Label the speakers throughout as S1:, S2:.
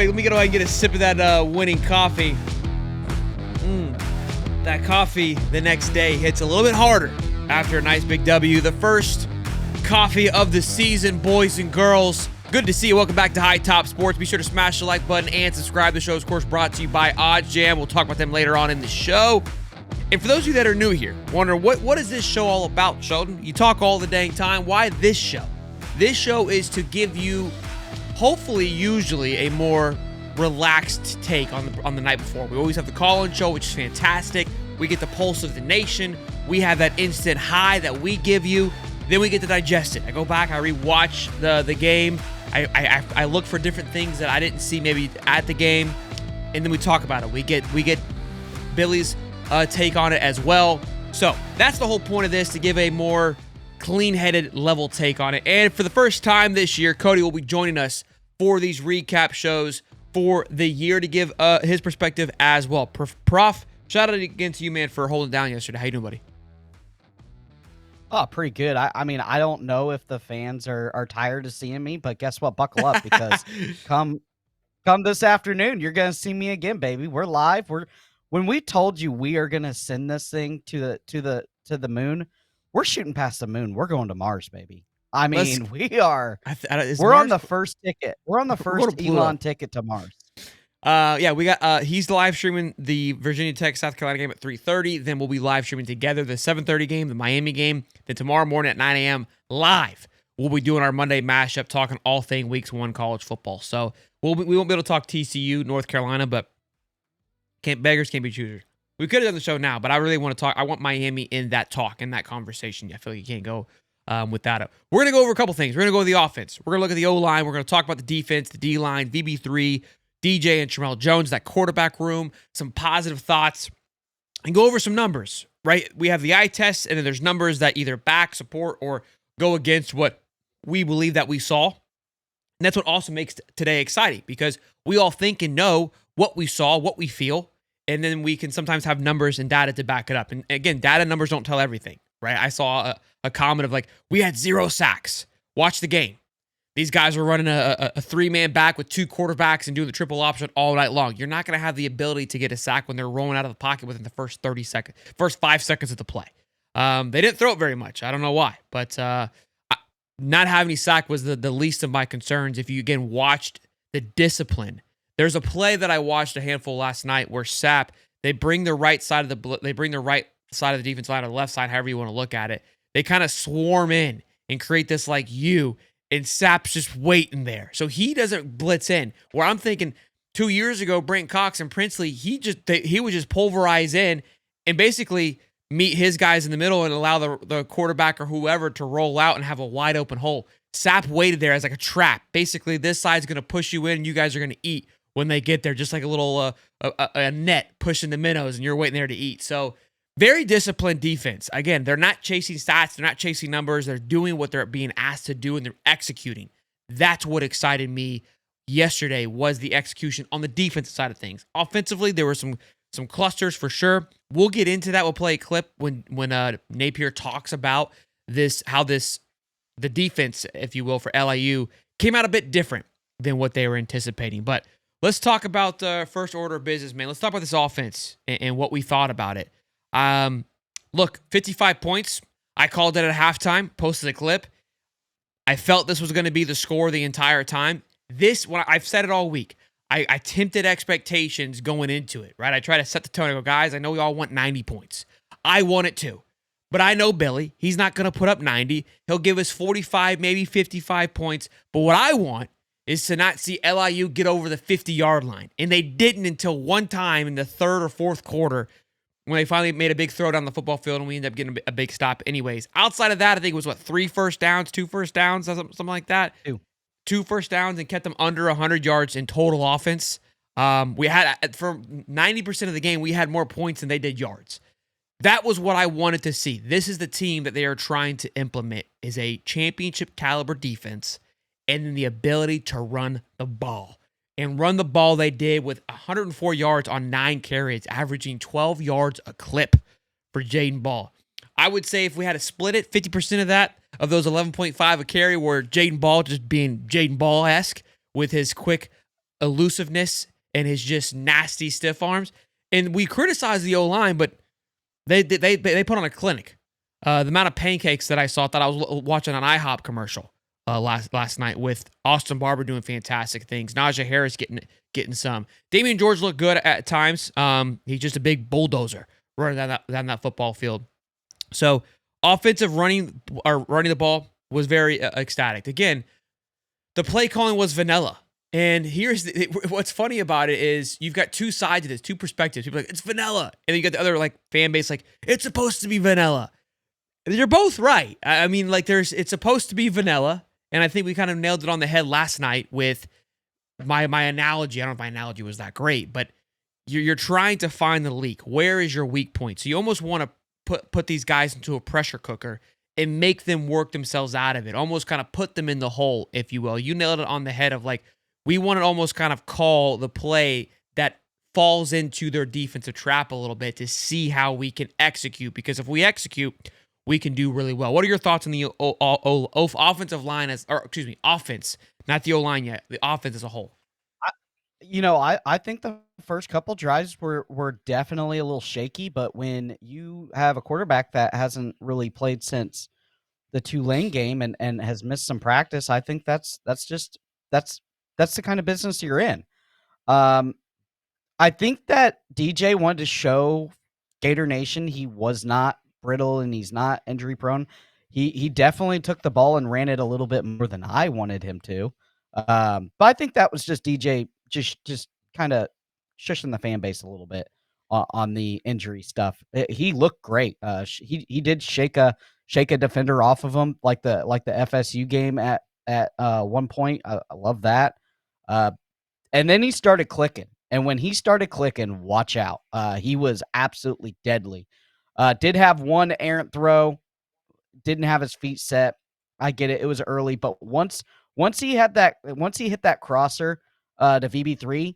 S1: boy, let me go ahead and get a sip of that winning coffee. That coffee the next day hits a little bit harder after a nice big W. The first coffee of the season, boys and girls. Good to see you. Welcome back to Hightop Sports. Be sure to smash the like button and subscribe. The show is, of course, brought to you by OddsJam. We'll talk about them later on in the show. And for those of you that are new here, wonder what is this show all about, Sheldon? You talk all the dang time. Why this show? This show is to give you, hopefully, usually, a more relaxed take on the night before. We always have the call-in show, which is fantastic. We get the pulse of the nation. We have that instant high that we give you. Then we get to digest it. I go back, I rewatch the game. I look for different things that I didn't see maybe at the game, and then we talk about it. We get Billy's take on it as well. So that's the whole point of this, to give a more clean-headed, level take on it. And for the first time this year, Cody will be joining us for these recap shows for the year to give his perspective as well. Prof, shout out again to you, man, for holding down yesterday. How you doing, buddy?
S2: Oh, pretty good. I mean, I don't know if the fans are tired of seeing me, but guess what? Buckle up, because come this afternoon, you're gonna see me again, baby. We're live. When we told you we are gonna send this thing to the moon, we're shooting past the moon. We're going to Mars, baby. I mean, we are. We're on the first ticket. We're on the first Elon ticket to Mars.
S1: Yeah, we got he's live streaming the Virginia Tech South Carolina game at 3:30. Then we'll be live streaming together the 7:30 game, the Miami game. Then tomorrow morning at 9 a.m. live, we'll be doing our Monday mashup, talking all thing weeks 1 college football. So we won't be able to talk TCU, North Carolina, but beggars can't be choosers. We could have done the show now, but I really want to talk. I want Miami in that talk, in that conversation. I feel like you can't go without it. We're gonna go over a couple things. We're gonna go over the offense. We're gonna look at the O-line. We're gonna talk about the defense, the D-line, VB3. DJ and Tramel Jones, that quarterback room, some positive thoughts, and go over some numbers, right? We have the eye test, and then there's numbers that either back, support, or go against what we believe that we saw. And that's what also makes today exciting, because we all think and know what we saw, what we feel, and then we can sometimes have numbers and data to back it up. And again, data numbers don't tell everything, right? I saw a comment of like, we had 0 sacks. Watch the game. These guys were running a 3-man back with 2 quarterbacks and doing the triple option all night long. You're not going to have the ability to get a sack when they're rolling out of the pocket within the first 5 seconds of the play. They didn't throw it very much. I don't know why, but not having any sack was the least of my concerns. If you, again, watched the discipline, there's a play that I watched a handful last night where they bring the right side of the defense line or the left side, however you want to look at it. They kind of swarm in and create this like U. And Sapp's just waiting there. So he doesn't blitz in. Where I'm thinking 2 years ago, Brent Cox and Princely, he would just pulverize in and basically meet his guys in the middle and allow the quarterback or whoever to roll out and have a wide open hole. Sapp waited there as like a trap. Basically, this side's going to push you in and you guys are going to eat when they get there, just like a little a net pushing the minnows and you're waiting there to eat. So very disciplined defense. Again, they're not chasing stats. They're not chasing numbers. They're doing what they're being asked to do, and they're executing. That's what excited me yesterday, was the execution on the defensive side of things. Offensively, there were some clusters for sure. We'll get into that. We'll play a clip when Napier talks about the defense, if you will, for LIU came out a bit different than what they were anticipating. But let's talk about the first order of business, man. Let's talk about this offense and what we thought about it. Look, 55 points. I called it at halftime, posted a clip. I felt this was going to be the score the entire time. I've said it all week. I tempted expectations going into it, right? I try to set the tone. I go, guys, I know we all want 90 points. I want it too. But I know Billy. He's not going to put up 90. He'll give us 45, maybe 55 points. But what I want is to not see LIU get over the 50-yard line. And they didn't until one time in the third or fourth quarter, when they finally made a big throw down the football field and we ended up getting a big stop anyways. Outside of that, I think it was, 3 first downs, 2 first downs, something like that? 2 first downs, and kept them under 100 yards in total offense. We had, for 90% of the game, we had more points than they did yards. That was what I wanted to see. This is the team that they are trying to implement, is a championship caliber defense and then the ability to run the ball. And run the ball they did with 104 yards on 9 carries, averaging 12 yards a clip for Jaden Ball. I would say if we had to split it, 50% of those 11.5 a carry were Jaden Ball just being Jaden Ball-esque with his quick elusiveness and his just nasty stiff arms. And we criticize the O-line, but they put on a clinic. The amount of pancakes that I saw, I thought I was watching an IHOP commercial last night with Austin Barber doing fantastic things. Najee Harris getting some. Damian George looked good at times. He's just a big bulldozer running down that football field. So offensive running the ball was very ecstatic. Again, the play calling was vanilla. And what's funny about it is you've got two sides of this, two perspectives. People are like, it's vanilla. And then you got the other like fan base like, it's supposed to be vanilla. You're both right. I mean, like it's supposed to be vanilla. And I think we kind of nailed it on the head last night with my analogy. I don't know if my analogy was that great, but you're trying to find the leak. Where is your weak point? So you almost want to put these guys into a pressure cooker and make them work themselves out of it. Almost kind of put them in the hole, if you will. You nailed it on the head of like, we want to almost kind of call the play that falls into their defensive trap a little bit to see how we can execute. Because if we execute, we can do really well. What are your thoughts on the offensive line offense, not the O-line yet, the offense as a whole?
S2: I think the first couple drives were definitely a little shaky, but when you have a quarterback that hasn't really played since the Tulane game and has missed some practice, I think that's the kind of business you're in. I think that DJ wanted to show Gator Nation he was not brittle and he's not injury prone. He definitely took the ball and ran it a little bit more than I wanted him to. But I think that was just DJ just kind of shushing the fan base a little bit on the injury stuff. He looked great. He did shake a defender off of him like the FSU game at one point. I love that. And then he started clicking. And when he started clicking, watch out. He was absolutely deadly. Did have one errant throw. Didn't have his feet set. I get it. It was early, but once he hit that crosser to VB3,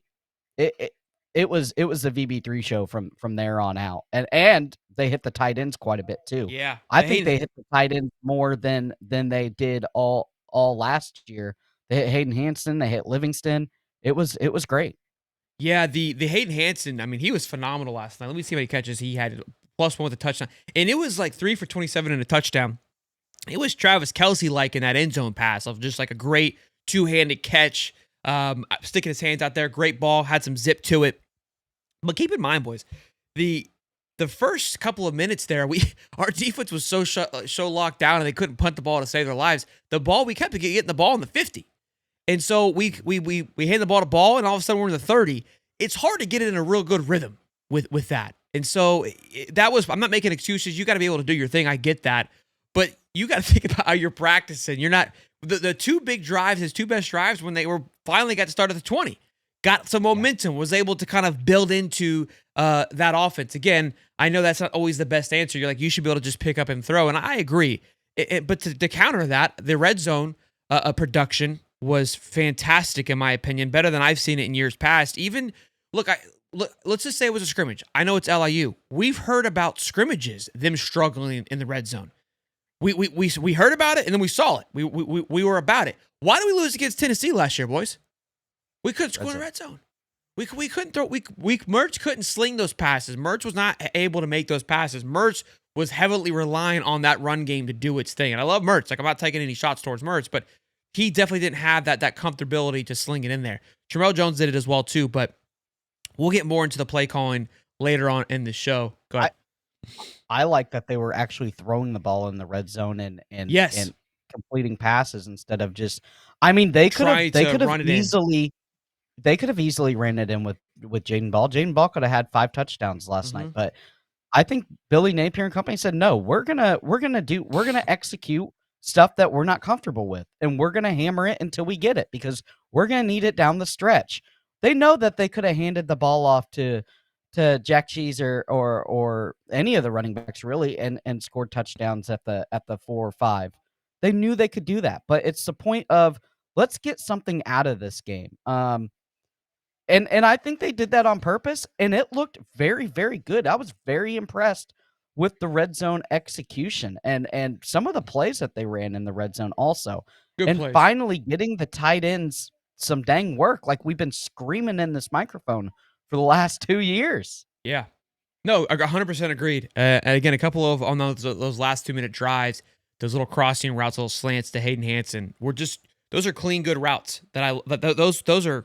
S2: it was the VB3 show from there on out. And they hit the tight ends quite a bit too.
S1: Yeah.
S2: I think they hit the tight ends more than they did all last year. They hit Hayden Hansen, they hit Livingston. It was great.
S1: Yeah, the Hayden Hansen, I mean, he was phenomenal last night. Let me see how many catches he had. +1 with a touchdown. And it was like 3 for 27 and a touchdown. It was Travis Kelce-like in that end zone pass of just like a great two-handed catch, sticking his hands out there. Great ball, had some zip to it. But keep in mind, boys, the first couple of minutes there, our defense was so locked down and they couldn't punt the ball to save their lives. We kept getting the ball in the 50. And so we hand the ball to Ball, and all of a sudden we're in the 30. It's hard to get it in a real good rhythm with that. And so I'm not making excuses. You got to be able to do your thing. I get that. But you got to think about how you're practicing. You're not the two big drives, his two best drives, when they were finally got to start at the 20, got some momentum, was able to kind of build into that offense. Again, I know that's not always the best answer. You're like, you should be able to just pick up and throw. And I agree. But to counter that, the red zone production was fantastic, in my opinion, better than I've seen it in years past. Even, let's just say it was a scrimmage. I know it's LIU. We've heard about scrimmages, them struggling in the red zone. We heard about it, and then we saw it. We were about it. Why did we lose against Tennessee last year, boys? We couldn't score in the red zone. We couldn't throw. Mertz couldn't sling those passes. Mertz was not able to make those passes. Mertz was heavily relying on that run game to do its thing. And I love Mertz. Like, I'm not taking any shots towards Mertz, but he definitely didn't have that comfortability to sling it in there. Tramel Jones did it as well too, but we'll get more into the play calling later on in the show. Go ahead.
S2: I like that they were actually throwing the ball in the red zone and completing passes instead of just. I mean, they could have easily ran it in with Jaden Ball. Jaden Ball could have had 5 touchdowns last night, but I think Billy Napier and company said no. We're gonna execute stuff that we're not comfortable with, and we're gonna hammer it until we get it because we're gonna need it down the stretch. They know that they could have handed the ball off to Jack Cheese or any of the running backs really and scored touchdowns at the 4 or 5. They knew they could do that, but it's the point of let's get something out of this game. And I think they did that on purpose, and it looked very, very good. I was very impressed with the red zone execution and some of the plays that they ran in the red zone also.
S1: Good
S2: and
S1: plays.
S2: Finally getting the tight ends some dang work, like we've been screaming in this microphone for the last 2 years.
S1: Yeah. No, 100% agreed. And again, a couple of on those last 2-minute drives, those little crossing routes, little slants to Hayden Hansen, were just those are clean, good routes those are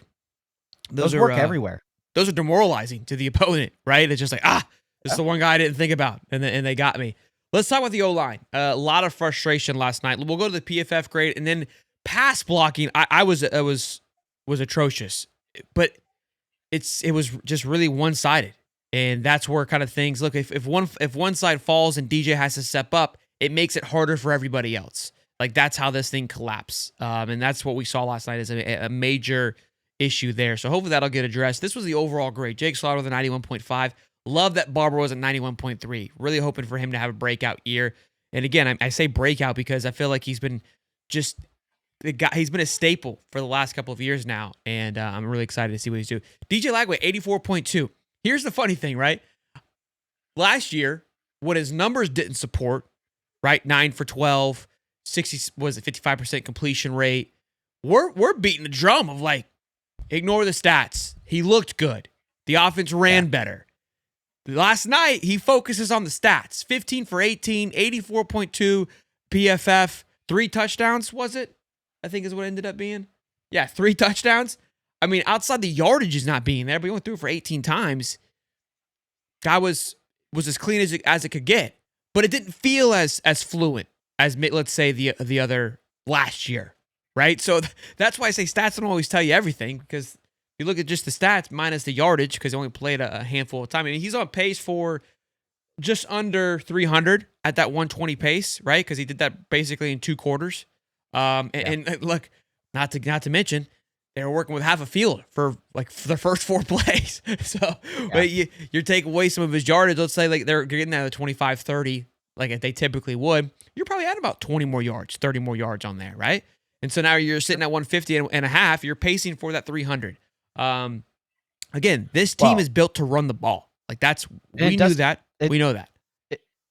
S2: Work everywhere.
S1: those are demoralizing to the opponent, right? It's just like this is the one guy I didn't think about, and they got me. Let's talk about the O-line. A lot of frustration last night. We'll go to the PFF grade, and then pass blocking. I was atrocious, but it was just really one-sided. And that's where kind of things look. If one side falls and DJ has to step up, it makes it harder for everybody else. Like that's how this thing collapsed. And that's what we saw last night as a major issue there. So hopefully that'll get addressed. This was the overall grade. Jake Slaughter with a 91.5. Love that Barber was at 91.3. Really hoping for him to have a breakout year. And again, I say breakout because I feel like he's been just the guy. He's been a staple for the last couple of years now, and I'm really excited to see what he's doing. DJ Lagway 84.2. Here's the funny thing, right? Last year, when his numbers didn't support, right? 9 for 12, 55% completion rate. We're beating the drum of like, ignore the stats. He looked good. The offense ran better. Last night, he focuses on the stats. 15 for 18, 84.2 PFF, 3 touchdowns, was it? I think is what it ended up being. Yeah, 3 touchdowns. I mean, outside the yardage is not being there, but he went through for 18 times. Guy was as clean as it could get, but it didn't feel as fluent as, let's say, the other last year, right? So that's why I say stats don't always tell you everything, because you look at just the stats minus the yardage, because he only played a handful of time. I mean, he's on pace for just under 300 at that 120 pace, right? Because he did that basically in 2 quarters. And look, not to mention, they were working with half a field for the first 4 plays. So but you're taking away some of his yardage. Let's say like they're getting that at 25, 30, like if they typically would. You're probably at about 20 more yards, 30 more yards on there, right? And so now you're sitting at 150 and a half. You're pacing for that 300. Again, this team is built to run the ball. Like we know that.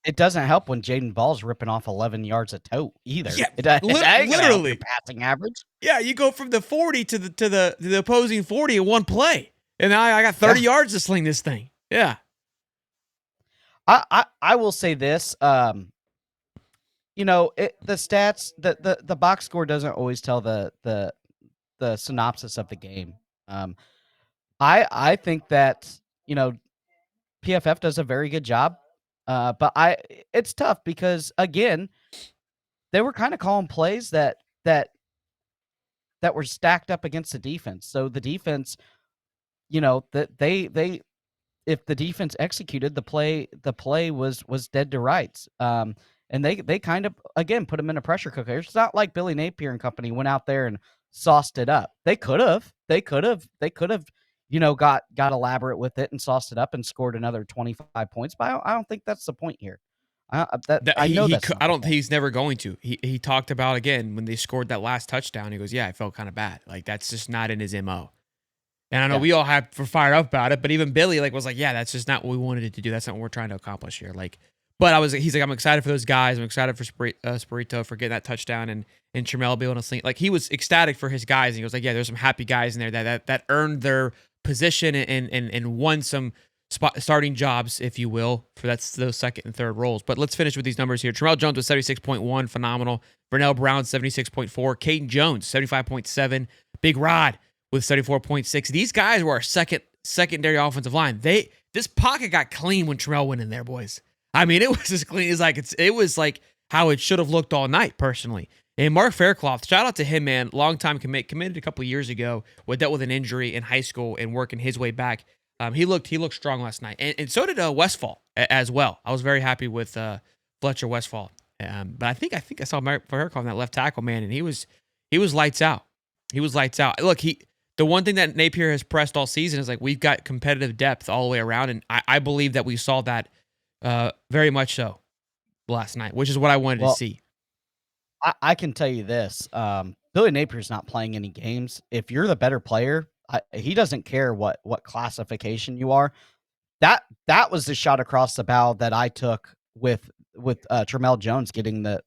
S2: It doesn't help when Jaden Ball's ripping off 11 yards a tote either.
S1: Yeah, literally
S2: passing average.
S1: Yeah, you go from the 40 to the opposing 40 in one play, and now I got 30 yards to sling this thing. Yeah,
S2: I will say this. The stats, the box score doesn't always tell the synopsis of the game. I think that PFF does a very good job. But it's tough because again, they were kind of calling plays that were stacked up against the defense. So the defense, that they if the defense executed the play was dead to rights. And they kind of again put them in a pressure cooker. It's not like Billy Napier and company went out there and sauced it up. They could have. Got elaborate with it and sauced it up and scored another 25 points. But I don't think that's the point here.
S1: He's never going to. He talked about, again, when they scored that last touchdown, he goes, yeah, I felt kind of bad. Like, that's just not in his MO. And I know we all were fired up about it, but even Billy was like, yeah, that's just not what we wanted it to do. That's not what we're trying to accomplish here. Like, but he's like, I'm excited for those guys. I'm excited for Spirito for getting that touchdown and Tramel being able to sling. Like, he was ecstatic for his guys. And he goes like, yeah, there's some happy guys in there that earned their position and won some starting jobs, if you will, for those second and third roles. But let's finish with these numbers here. Terrell Jones was 76.1, phenomenal. Vernell Brown, 76.4. Caden Jones, 75.7. Big Rod with 74.6. These guys were our secondary offensive line. This pocket got clean when Terrell went in there, boys. I mean, it was as clean as it was like how it should have looked all night, personally. And Mark Faircloth, shout out to him, man. Long-time committed a couple of years ago. Dealt with an injury in high school and working his way back. He looked strong last night, and so did Westfall as well. I was very happy with Fletcher Westfall. But I think I saw Mark Faircloth on that left tackle, man, and he was lights out. He was lights out. Look, the one thing that Napier has pressed all season is like we've got competitive depth all the way around, and I believe that we saw that very much so last night, which is what I wanted to see.
S2: I can tell you this. Billy Napier's not playing any games. If you're the better player, he doesn't care what classification you are. That was the shot across the bow that I took with Tramel Jones getting the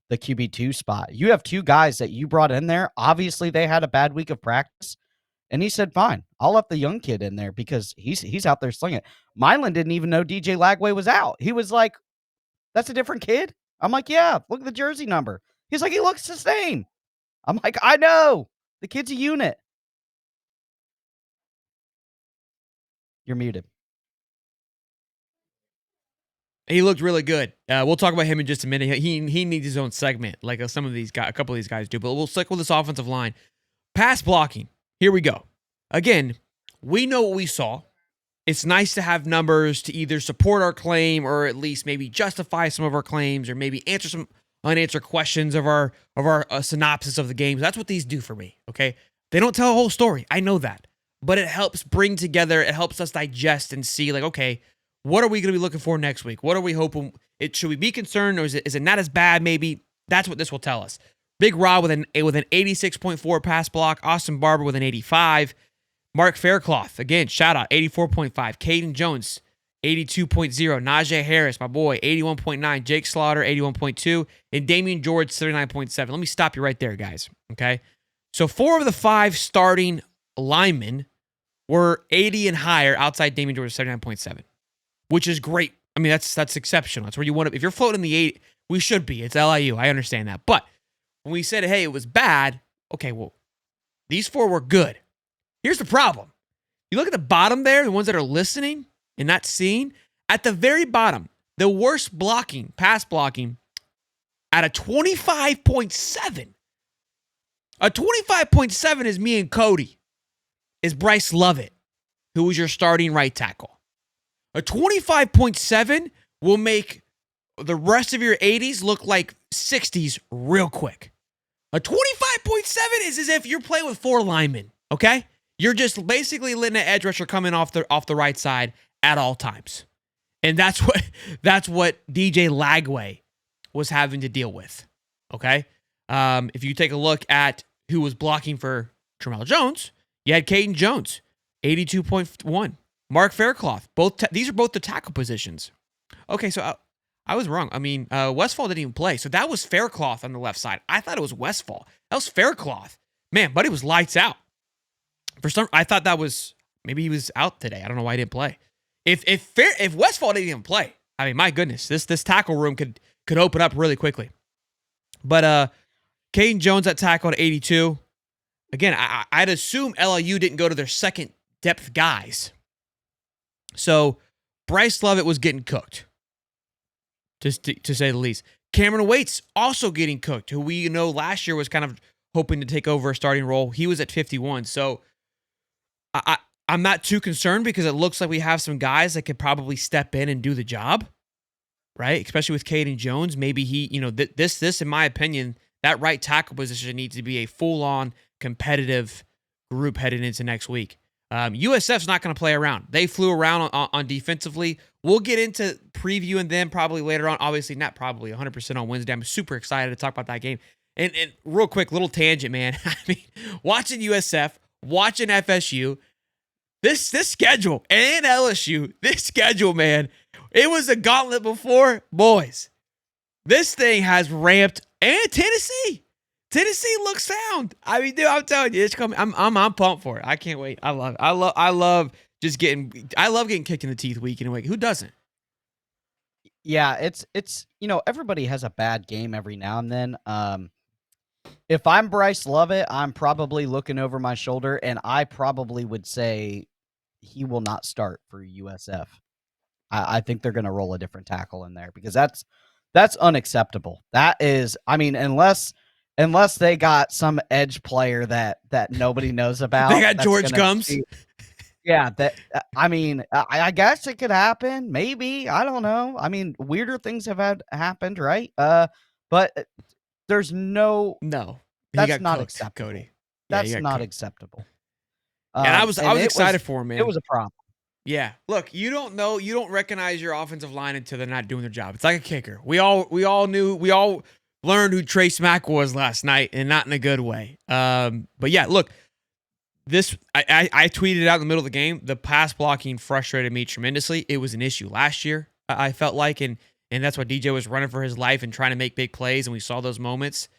S2: the QB2 spot. You have 2 guys that you brought in there. Obviously, they had a bad week of practice, and he said, "Fine, I'll let the young kid in there because he's out there slinging it." Mylan didn't even know DJ Lagway was out. He was like, "That's a different kid?" I'm like, "Yeah, look at the jersey number." He's like, "He looks the same." I'm like, "I know. The kid's a unit." You're muted.
S1: He looked really good. We'll talk about him in just a minute. He needs his own segment, like some of these guys, a couple of these guys do. But we'll stick with this offensive line. Pass blocking. Here we go. Again, we know what we saw. It's nice to have numbers to either support our claim or at least maybe justify some of our claims or maybe answer some unanswered questions of our synopsis of the games. That's what these do for me. Okay, they don't tell a whole story. I know that, but it helps bring together. It helps us digest and see, like, okay, what are we going to be looking for next week? What are we hoping? Should we be concerned, or is it not as bad? Maybe that's what this will tell us. Big Rob with an 86.4 pass block. Austin Barber with an 85. Mark Faircloth, again, shout out, 84.5. Caden Jones, 82.0. Najee Harris, my boy, 81.9. Jake Slaughter, 81.2. And Damian George, 79.7. Let me stop you right there, guys. Okay? So 4 of the 5 starting linemen were 80 and higher outside Damian George, 79.7, which is great. I mean, that's exceptional. That's where you want to. If you're floating in the 8, we should be. It's LIU. I understand that. But when we said, hey, it was bad, okay, well, these 4 were good. Here's the problem. You look at the bottom there, the ones that are listening and not seeing. At the very bottom, the worst blocking, pass blocking, at a 25.7. A 25.7 is me and Cody. Is Bryce Lovett, who was your starting right tackle. A 25.7 will make the rest of your 80s look like 60s real quick. A 25.7 is as if you're playing with 4 linemen, okay? You're just basically letting an edge rusher come in off the right side at all times. And that's what DJ Lagway was having to deal with. Okay? If you take a look at who was blocking for Tramel Jones, you had Caden Jones, 82.1. Mark Faircloth. These are both the tackle positions. Okay, so I was wrong. I mean, Westfall didn't even play. So that was Faircloth on the left side. I thought it was Westfall. That was Faircloth. Man, buddy was lights out. I thought that was, maybe he was out today. I don't know why he didn't play. If Westfall didn't even play, I mean, my goodness, this tackle room could open up really quickly. But Caden Jones at tackle at 82. Again, I'd assume LIU didn't go to their second depth guys. So Bryce Lovett was getting cooked, to say the least. Cameron Waits also getting cooked, who we know last year was kind of hoping to take over a starting role. He was at 51. So I'm not too concerned because it looks like we have some guys that could probably step in and do the job, right? Especially with Caden Jones. Maybe he, this, in my opinion, that right tackle position needs to be a full-on competitive group heading into next week. USF's not going to play around. They flew around on defensively. We'll get into previewing them probably later on. Obviously, not probably 100% on Wednesday. I'm super excited to talk about that game. And real quick, little tangent, man. I mean, watching USF, watching FSU, this schedule, and LSU, this schedule, man, it was a gauntlet before. Boys, this thing has ramped. And Tennessee looks sound. I mean, dude, I'm telling you, it's coming. I'm pumped for it. I can't wait. I love it. I love getting kicked in the teeth week in a week. Who doesn't?
S2: Yeah, it's everybody has a bad game every now and then. If I'm Bryce Lovett, I'm probably looking over my shoulder, and I probably would say he will not start for USF. I think they're going to roll a different tackle in there because that's unacceptable. That is, I mean, unless they got some edge player that nobody knows about.
S1: They got George Gums.
S2: Yeah, I mean, I guess it could happen. Maybe, I don't know. I mean, weirder things have happened, right? But there's no. That's not acceptable, Cody. Yeah, that's not acceptable.
S1: And I was excited for him, man.
S2: It was a problem.
S1: Yeah. Look, you don't recognize your offensive line until they're not doing their job. It's like a kicker. We all learned who Trace Mack was last night, and not in a good way. But yeah, look, I tweeted out in the middle of the game, the pass blocking frustrated me tremendously. It was an issue last year, I felt like, and and that's why DJ was running for his life and trying to make big plays, and we saw those moments.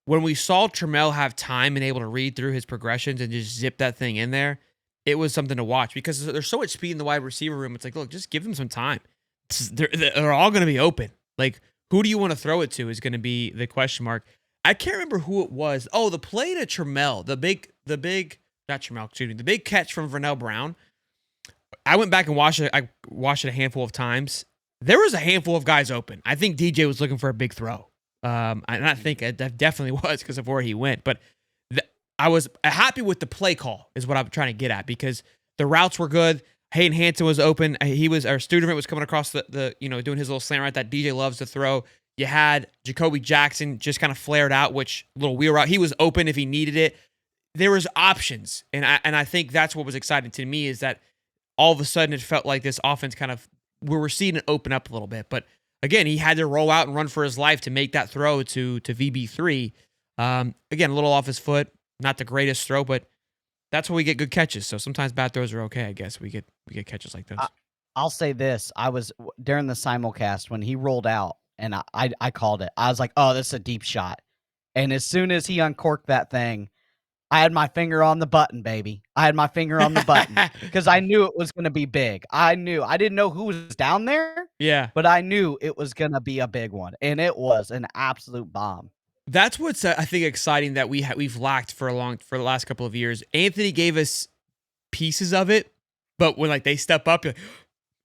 S1: When we saw Trammell have time and able to read through his progressions and just zip that thing in there, it was something to watch because there's so much speed in the wide receiver room. It's like, look, just give them some time. They're all going to be open. Like, who do you want to throw it to is going to be the question mark. I can't remember who it was. Oh, the play to Trammell, the big, not Trammell, excuse me, the big catch from Vernell Brown. I went back and watched it. I watched it a handful of times. There was a handful of guys open. I think DJ was looking for a big throw. And I think it definitely was because of where he went. But I was happy with the play call is what I'm trying to get at because the routes were good. Hayden Hanson was open. Our student was coming across the doing his little slant route that DJ loves to throw. You had Jacoby Jackson just kind of flared out, which little wheel route. He was open if he needed it. There was options. And I think that's what was exciting to me is that all of a sudden it felt like this offense kind of, we were seeing it open up a little bit. But again, he had to roll out and run for his life to make that throw to VB3. Again, a little off his foot. Not the greatest throw, but that's where we get good catches. So sometimes bad throws are okay, I guess. We get catches like those.
S2: I'll say this. I was during the simulcast when he rolled out and I called it. I was like, oh, this is a deep shot. And as soon as he uncorked that thing, I had my finger on the button, baby. I had my finger on the button because I knew it was going to be big. I didn't know who was down there.
S1: Yeah.
S2: But I knew it was going to be a big one. And it was an absolute bomb.
S1: That's what's I think exciting that we've lacked for the last couple of years. Anthony gave us pieces of it, but when like they step up, you're like,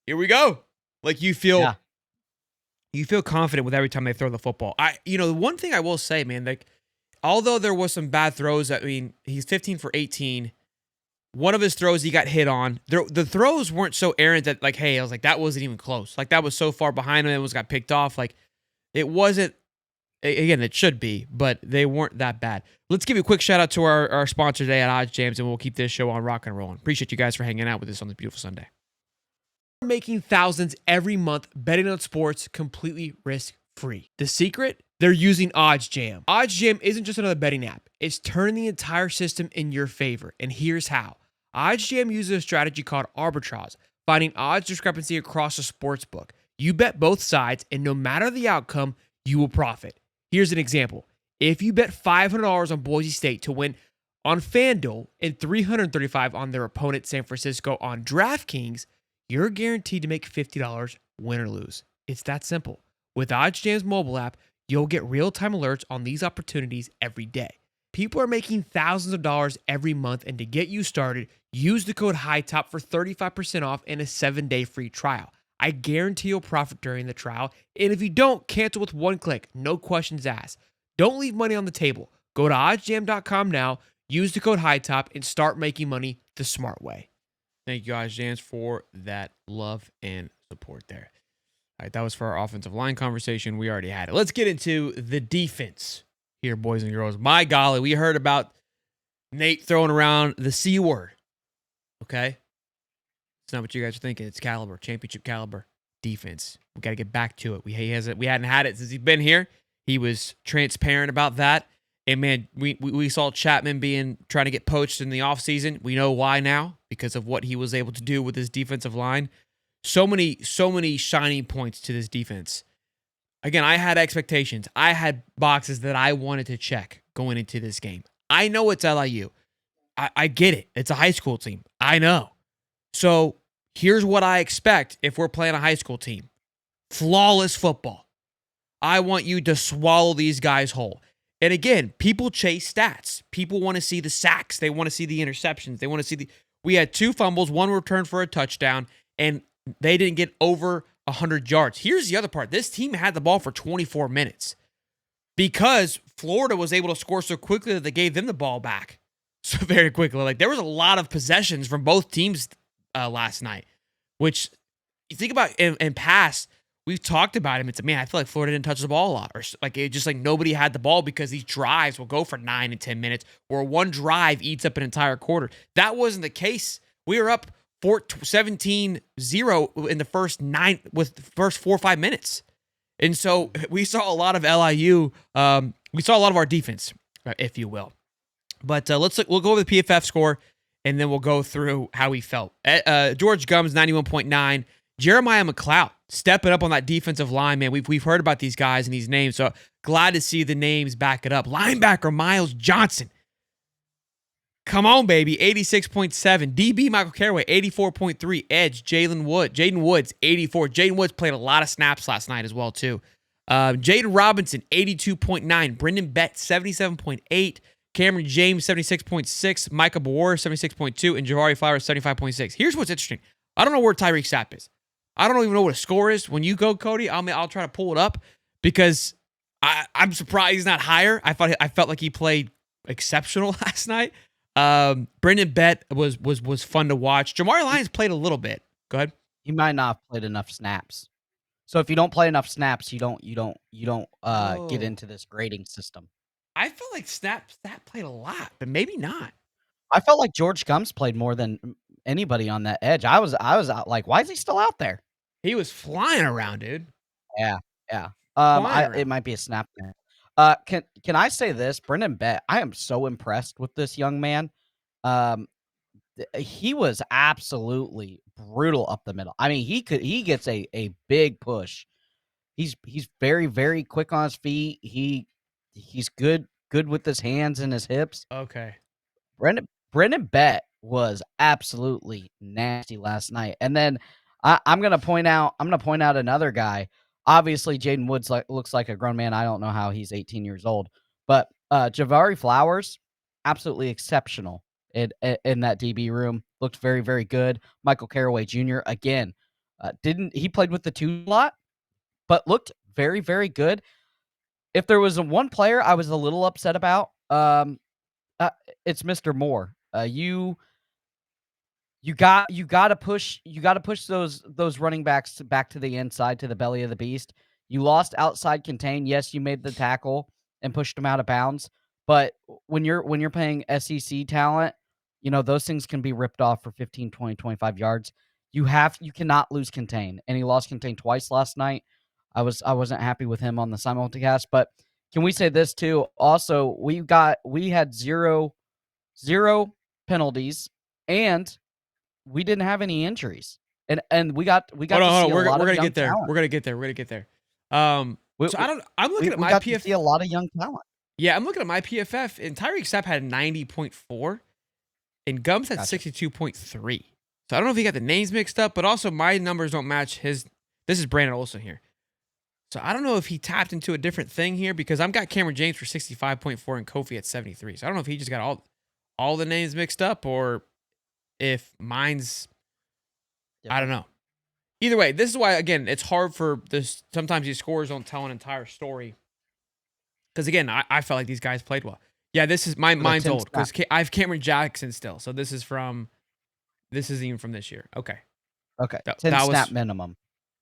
S1: here we go. Like you feel confident with every time they throw the football. The one thing I will say, man, like although there was some bad throws, I mean, he's 15 for 18. One of his throws he got hit on. The throws weren't so errant that like, hey, I was like that wasn't even close. Like that was so far behind him, it got picked off. Like it wasn't. Again, it should be, but they weren't that bad. Let's give you a quick shout out to our sponsor today at Odds Jams, and we'll keep this show on rock and rolling. Appreciate you guys for hanging out with us on this beautiful Sunday. We're making thousands every month betting on sports completely risk-free. The secret? They're using Odds Jam. Odds Jam isn't just another betting app. It's turning the entire system in your favor, and here's how. Odds Jam uses a strategy called arbitrage, finding odds discrepancy across the sports book. You bet both sides, and no matter the outcome, you will profit. Here's an example. If you bet $500 on Boise State to win on FanDuel and $335 on their opponent San Francisco on DraftKings, you're guaranteed to make $50 win or lose. It's that simple. With OddsJam's mobile app, you'll get real-time alerts on these opportunities every day. People are making thousands of dollars every month, and to get you started, use the code Hightop for 35% off and a 7-day free trial. I guarantee you'll profit during the trial, and if you don't, cancel with one click, no questions asked. Don't leave money on the table. Go to oddsjam.com now, use the code Hightop, and start making money the smart way. Thank you, OddsJams, for that love and support there. All right, that was for our offensive line conversation. We already had it. Let's get into the defense here, boys and girls. My golly, we heard about Nate throwing around the C word, okay? It's not what you guys are thinking. It's caliber, championship caliber defense. We got to get back to it. We hadn't had it since he's been here. He was transparent about that. And man, we saw Chapman trying to get poached in the offseason. We know why now because of what he was able to do with his defensive line. So many shining points to this defense. Again, I had expectations. I had boxes that I wanted to check going into this game. I know it's LIU. I get it. It's a high school team. I know. So here's what I expect if we're playing a high school team. Flawless football. I want you to swallow these guys whole. And again, people chase stats. People want to see the sacks. They want to see the interceptions. They want to see we had 2 fumbles, 1 return for a touchdown, and they didn't get over 100 yards. Here's the other part. This team had the ball for 24 minutes because Florida was able to score so quickly that they gave them the ball back so very quickly. Like there was a lot of possessions from both teams last night, which you think about in past, we've talked about him. It's man, I feel like Florida didn't touch the ball a lot, or like it just like nobody had the ball because these drives will go for 9 and 10 minutes, or one drive eats up an entire quarter. That wasn't the case. We were up 17-0 in the first 4 or 5 minutes, and so we saw a lot of LIU. We saw a lot of our defense, if you will. But we'll go over the PFF score. And then we'll go through how he felt. George Gumbs, 91.9. Jeremiah McLeod stepping up on that defensive line, man. We've heard about these guys and these names, so glad to see the names back it up. Linebacker Miles Johnson. Come on, baby. 86.7. DB Michael Carraway, 84.3. Edge, Jaden Woods, 84. Jaden Woods played a lot of snaps last night as well, too. Jaden Robinson, 82.9. Brendan Bett, 77.8. Cameron James, 76.6. Micah Boer, 76.2. And Javari Flowers, 75.6. Here's what's interesting. I don't know where Tyreek Sapp is. I don't even know what a score is. When you go, Cody, I'll try to pull it up because I'm surprised he's not higher. I felt like he played exceptional last night. Brendan Bett was fun to watch. Jamari Lyons played a little bit. Go ahead.
S2: He might not have played enough snaps. So if you don't play enough snaps, you don't get into this grading system.
S1: I feel like Snap played a lot, but maybe not.
S2: I felt like George Gums played more than anybody on that edge. I was out like, why is he still out there?
S1: He was flying around, dude.
S2: Yeah. It might be a snap there. Can I say this? Brendan Bett, I am so impressed with this young man. He was absolutely brutal up the middle. I mean, he gets a big push. He's very, very quick on his feet. He's good with his hands and his hips.
S1: Okay.
S2: Brendan Bett was absolutely nasty last night. And then I'm gonna point out another guy. Obviously, Jaden Woods looks like a grown man. I don't know how he's 18 years old, but Javari Flowers, absolutely exceptional in that DB room. Looked very, very good. Michael Carraway Jr. again, he played with the 2 lot, but looked very, very good. If there was one player I was a little upset about, it's Mr. Moore. You got to push those running backs back to the inside, to the belly of the beast. You lost outside contain. Yes, you made the tackle and pushed them out of bounds, but when you're playing SEC talent, those things can be ripped off for 15, 20, 25 yards. You cannot lose contain, and he lost contain twice last night. I wasn't happy with him on the simulcast, but can we say this too? Also, we had zero penalties, and we didn't have any injuries, and we got.
S1: Hold on. We're gonna get there. We're gonna get there. I'm looking at my PFF.
S2: See a lot of young talent.
S1: Yeah, I'm looking at my PFF, and Tyreek Sapp had 90.4, and Gums had 62.3. So I don't know if he got the names mixed up, but also my numbers don't match his. This is Brandon Olson here. So I don't know if he tapped into a different thing here because I've got Cameron James for 65.4 and Kofi at 73. So I don't know if he just got all the names mixed up or if mine's, I don't know. Either way, this is why, again, it's hard for this. Sometimes these scores don't tell an entire story. Because, again, I felt like these guys played well. Yeah, mine's old because I have Cameron Jackson still. So this isn't even from this year. Okay.
S2: 10 snap minimum.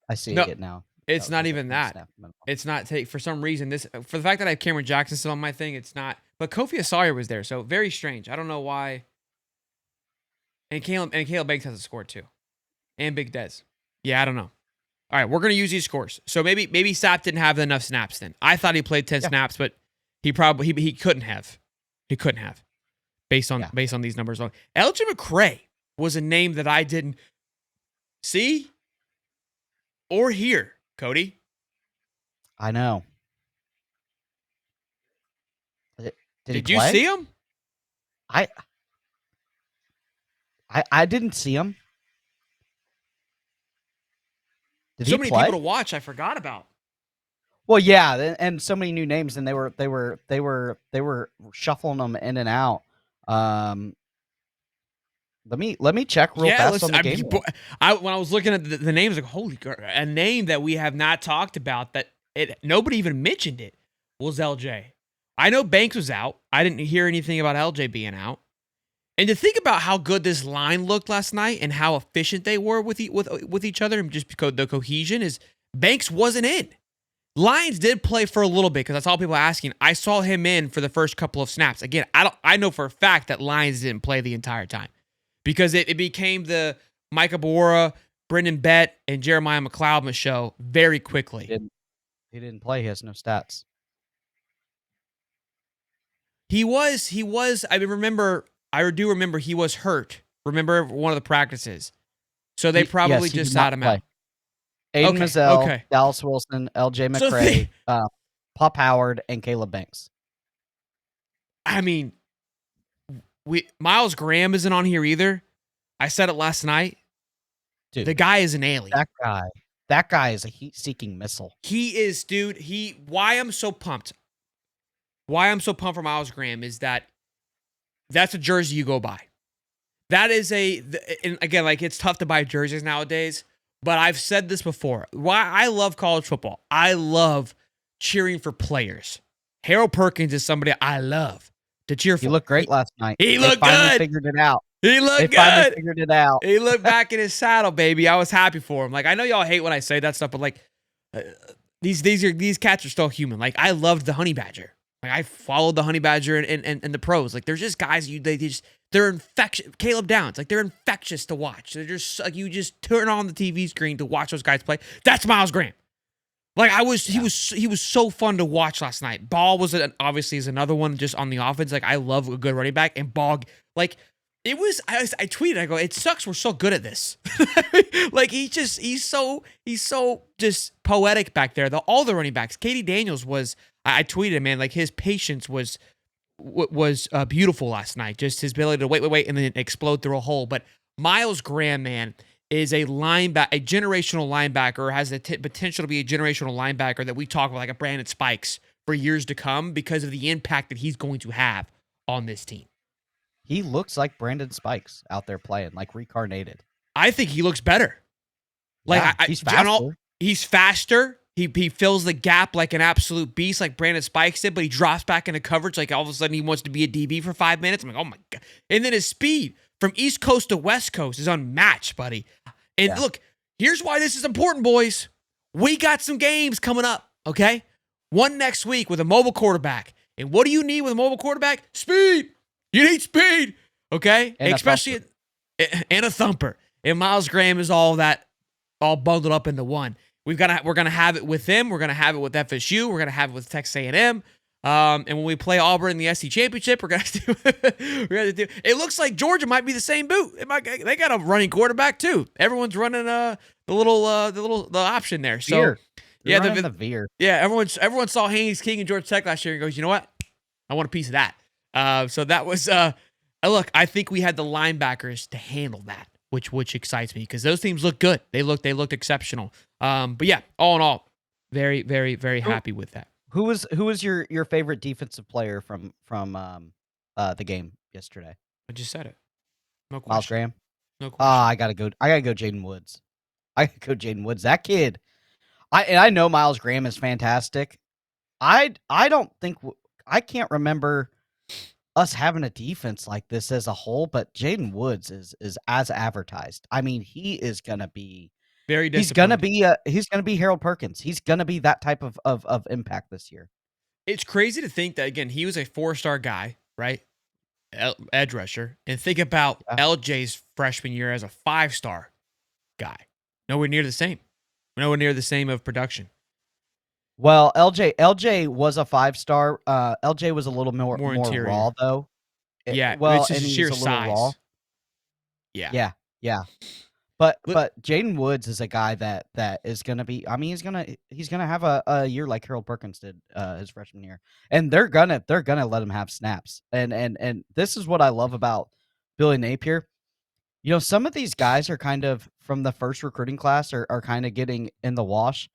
S2: I see it now.
S1: It's not even that. It's not for some reason for the fact that I have Cameron Jackson still on my thing. It's not. But Kofi Sawyer was there, so very strange. I don't know why. And Caleb Banks has a score too, and Big Dez. Yeah, I don't know. All right, we're gonna use these scores. So maybe Sapp didn't have enough snaps then. I thought he played 10 snaps, but he couldn't have. He couldn't have, based on these numbers. LJ McCray was a name that I didn't see or hear. Cody,
S2: I know.
S1: Did you see him?
S2: I didn't see him. Did
S1: so
S2: he
S1: many
S2: play?
S1: people to watch. I forgot about.
S2: Well, yeah, and so many new names, and they were shuffling them in and out. Let me check real fast on the game.
S1: When I was looking at the names, like holy God, a name that we have not talked about that nobody even mentioned it was LJ. I know Banks was out. I didn't hear anything about LJ being out. And to think about how good this line looked last night and how efficient they were with each other, and just because the cohesion is Banks wasn't in. Lions did play for a little bit because I saw people asking. I saw him in for the first couple of snaps. Again, I know for a fact that Lions didn't play the entire time because it became the Micah Bora, Brendan Bett, and Jeremiah McLeod show very quickly.
S2: He didn't play. He has no stats.
S1: He was. I do remember he was hurt. Remember one of the practices. So they probably just sat him out.
S2: Aiden
S1: Okay,
S2: Mazzell,
S1: okay.
S2: Dallas Wilson, LJ
S1: So
S2: McCray, Pop Howard, and Caleb Banks.
S1: I mean, Miles Graham isn't on here either. I said it last night.
S2: Dude,
S1: The guy is an alien.
S2: That guy is a heat-seeking missile.
S1: He is, dude. Why I'm so pumped. Why I'm so pumped for Miles Graham is that's a jersey you go buy. That is and again, like it's tough to buy jerseys nowadays, but I've said this before. Why I love college football. I love cheering for players. Harold Perkins is somebody I love to cheer for.
S2: He looked great last night.
S1: He
S2: They
S1: looked
S2: finally
S1: good.
S2: figured it out.
S1: He looked
S2: They
S1: good.
S2: finally figured it out.
S1: He looked back in his saddle, baby. I was happy for him. Like I know y'all hate when I say that stuff, but like these cats are still human. Like I loved the Honey Badger. Like I followed the Honey Badger and the pros. Like there's just guys they're infectious. Caleb Downs, like they're infectious to watch. They're just like you just turn on the TV screen to watch those guys play. That's Miles Graham. Like he was so fun to watch last night. Ball was obviously is another one just on the offense. Like I love a good running back and Ball. Like it was. I tweeted. I go. It sucks. We're so good at this. Like he's so just poetic back there. All the running backs. Katie Daniels was. I tweeted, man. Like his patience was beautiful last night. Just his ability to wait, and then explode through a hole. But Miles Graham, man, is a generational linebacker, or has the potential to be a generational linebacker that we talk about, like a Brandon Spikes, for years to come because of the impact that he's going to have on this team.
S2: He looks like Brandon Spikes out there playing, like reincarnated.
S1: I think he looks better. Like
S2: yeah, he's faster.
S1: He's faster. He fills the gap like an absolute beast, like Brandon Spikes did, but he drops back into coverage like all of a sudden he wants to be a DB for 5 minutes. I'm like, oh my God. And then his speed from East Coast to West Coast is unmatched, buddy. And look, here's why this is important, boys. We got some games coming up, okay? One next week with a mobile quarterback. And what do you need with a mobile quarterback? Speed. You need speed, okay?
S2: And
S1: especially and a thumper. And Miles Graham is all bundled up into one. We're gonna have it with them. We're gonna have it with FSU. We're gonna have it with Texas A&M. And when we play Auburn in the SEC championship, we're gonna do. It looks like Georgia might be the same boot. They got a running quarterback too. Everyone's running the option there. So
S2: Veer.
S1: Yeah,
S2: the veer.
S1: Yeah, everyone saw Haynes King and Georgia Tech last year and goes, you know what? I want a piece of that. So that was look. I think we had the linebackers to handle that, which excites me because those teams look good. They looked exceptional. But yeah, all in all, very, very, very happy with that.
S2: Who was your favorite defensive player from the game yesterday?
S1: I just said it. No question.
S2: Miles Graham.
S1: No question.
S2: I gotta go Jaden Woods. That kid. I know Miles Graham is fantastic. I don't think I can't remember us having a defense like this as a whole, but Jaden Woods is as advertised. I mean, he is gonna be
S1: very
S2: disciplined. He's gonna be Harold Perkins. He's gonna be that type of impact this year.
S1: It's crazy to think that again, he was a 4-star guy, right? Edge rusher. And think about LJ's freshman year as a 5-star guy. Nowhere near the same. Nowhere near the same of production.
S2: Well, LJ was a 5-star. LJ was a little more raw though.
S1: Yeah,
S2: well,
S1: it's just sheer size.
S2: Raw.
S1: Yeah.
S2: But Jaden Woods is a guy that is gonna be. I mean, he's gonna have a year like Harold Perkins did his freshman year, and they're gonna let him have snaps. And this is what I love about Billy Napier. You know, some of these guys are kind of from the first recruiting class are kind of getting in the wash,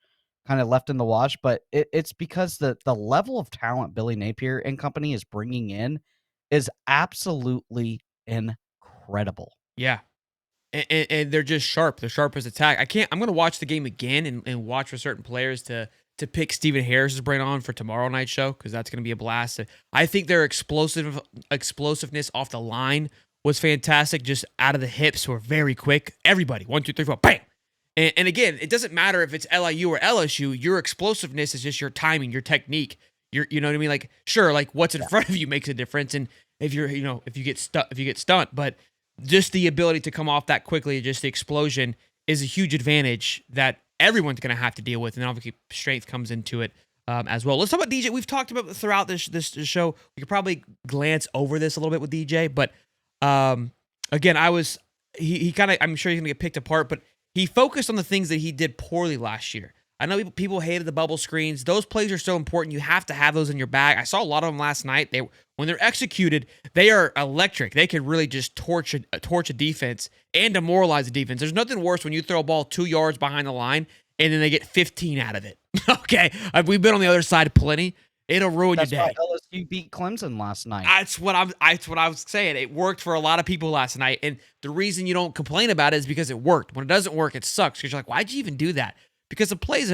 S2: kind of left in the wash. But it's because the level of talent Billy Napier and company is bringing in is absolutely incredible.
S1: Yeah. And they're just sharp. They're sharp as attack. I'm going to watch the game again and watch for certain players to pick Stephen Harris's brain on for tomorrow night's show because that's going to be a blast. I think their explosiveness off the line was fantastic. Just out of the hips were very quick. Everybody, 1, 2, 3, 4, bam. And again, it doesn't matter if it's LIU or LSU. Your explosiveness is just your timing, your technique. You know what I mean? Like, sure, like what's in front of you makes a difference. And if you get stunned, but just the ability to come off that quickly, just the explosion is a huge advantage that everyone's going to have to deal with. And obviously strength comes into it as well. Let's talk about DJ. We've talked about throughout this show. We could probably glance over this a little bit with DJ, but again, he kind of, I'm sure he's going to get picked apart, but he focused on the things that he did poorly last year. I know people hated the bubble screens. Those plays are so important. You have to have those in your bag. I saw a lot of them last night. When they're executed, they are electric. They could really just torch a defense and demoralize the defense. There's nothing worse when you throw a ball 2 yards behind the line and then they get 15 out of it. Okay, we've been on the other side plenty. It'll ruin your day.
S2: That's why LSU beat Clemson last night.
S1: That's what I was saying. It worked for a lot of people last night, and the reason you don't complain about it is because it worked. When it doesn't work, it sucks because you're like, why'd you even do that? Because it plays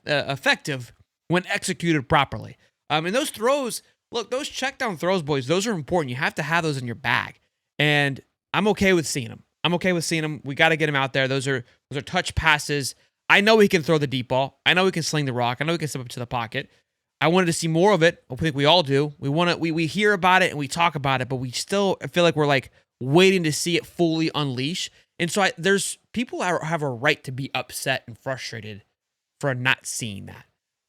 S1: effective when executed properly. And those throws, look, those check down throws, boys, those are important. You have to have those in your bag, and I'm okay with seeing them. We got to get him out there. Those are touch passes. I know he can throw the deep ball. I know he can sling the rock. I know he can step up to the pocket. I wanted to see more of it. I think we all do. We hear about it and we talk about it, but we still feel like we're like waiting to see it fully unleash. And so there's people have a right to be upset and frustrated for not seeing that.